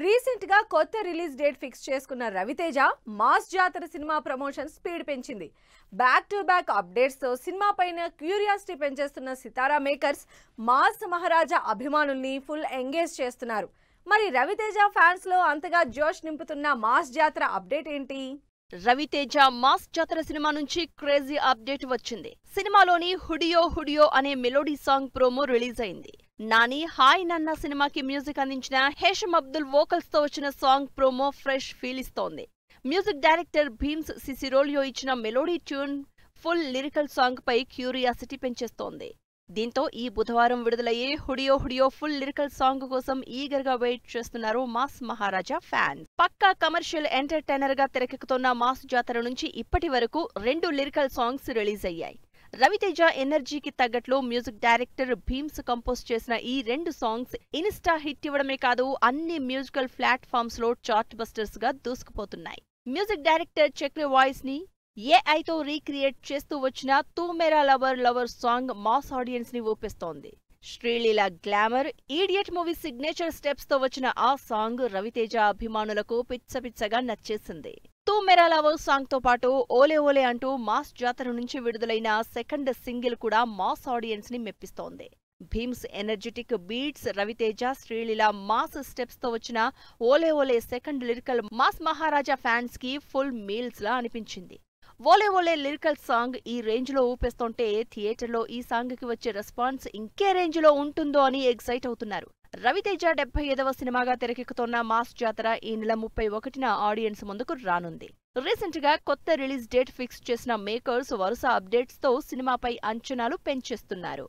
Recent గా కొత్త release date fix చేసుకున్న రవితేజ మాస్ జాతర సినిమా ప్రమోషన్ స్పీడ్ పెంచింది. బ్యాక్ టు బ్యాక్ అప్డేట్స్ తో సినిమా పైన క్యూరియాసిటీ పెంచేస్తున్న సితారా మేకర్స్ మాస్ మహారాజా అభిమానుల్ని ఫుల్ ఎంగేజ్ చేస్తున్నారు. మరి రవితేజ ఫ్యాన్స్ లో అంతగా జోష్ నింపుతున్న మాస్ జాతర అప్డేట్ ఏంటి? రవితేజ మాస్ జాతర సినిమా నుంచి క్రేజీ అప్డేట్ వచ్చింది. సినిమాలోని హుడియో హుడియో అనే మెలోడీ సాంగ్ ప్రోమో రిలీజ్ అయింది. నాని హాయ్ నన్న సినిమాకి మ్యూజిక్ అందించిన హేషం అబ్దుల్ వోకల్స్ తో వచ్చిన సాంగ్ ప్రోమో ఫ్రెష్ ఫీల్ ఇస్తోంది. మ్యూజిక్ డైరెక్టర్ భీమ్స్ సిసిరోలియో ఇచ్చిన melody tune full lyrical song పై క్యూరియాసిటీ పెంచేస్తోంది. దీంతో ఈ బుధవారం విడుదలయ్యే హుడియో హుడియో ఫుల్ లిరికల్ సాంగ్ కోసం ఈగర్ గా వెయిట్ చేస్తున్నారు మాస్ మహారాజా ఫ్యాన్స్. పక్కా కమర్షియల్ ఎంటర్టైనర్ గా తెరకెక్కుతున్న మాస్ జాతర నుంచి ఇప్పటి వరకు 2 లిరికల్ సాంగ్స్ రిలీజ్ అయ్యాయి. రవితేజ ఎనర్జీకి తగ్గట్లు మ్యూజిక్ డైరెక్టర్ భీమ్స్ కంపోజ్ చేసిన ఈ 2 సాంగ్స్ ఇన్స్టా హిట్ ఇవ్వడమే కాదు, అన్ని మ్యూజికల్ ప్లాట్ఫామ్స్ లో చార్ట్ బస్టర్స్ గా దూసుకుపోతున్నాయి. మ్యూజిక్ డైరెక్టర్ చక్రి వాయిస్ ని ఏఐతో రీక్రియేట్ చేస్తూ వచ్చిన తూ మేరా lover lover song mass audience ని ఊపిస్తోంది. Sreeleela glamour, idiot movie signature steps తో వచ్చిన ఆ సాంగ్ రవితేజ అభిమానులకు పిచ్చపిచ్చగా నచ్చేసింది. తూ మేరా లవర్ సాంగ్ తో పాటు ఓలే ఓలే అంటూ మాస్ జాతర నుంచి విడుదలైన సెకండ్ సింగిల్ కూడా మాస్ ఆడియన్స్ ని మెప్పిస్తోంది. Bheems energetic beats, Raviteja Sreeleela mass steps తో వచ్చిన ఓలే ఓలే second lyrical mass Maharaja fans కి ఫుల్ మీల్స్ లా అనిపించింది. ఓలే ఓలే లిరికల్ సాంగ్ ఈ రేంజ్ లో ఊపేస్తుంటే థియేటర్లో ఈ సాంగ్ కి వచ్చే రెస్పాన్స్ ఇంకే రేంజ్ లో ఉంటుందో అని ఎక్సైట్ అవుతున్నారు. రవితేజ 75వ సినిమాగా తెరకెక్కుతున్న మాస్ జాతర ఈ నెల 31న ఆడియన్స్ ముందుకు రానుంది. రీసెంట్ గా కొత్త రిలీజ్ డేట్ ఫిక్స్ చేసిన మేకర్స్ వరుస అప్డేట్స్ తో సినిమాపై అంచనాలు పెంచేస్తున్నారు.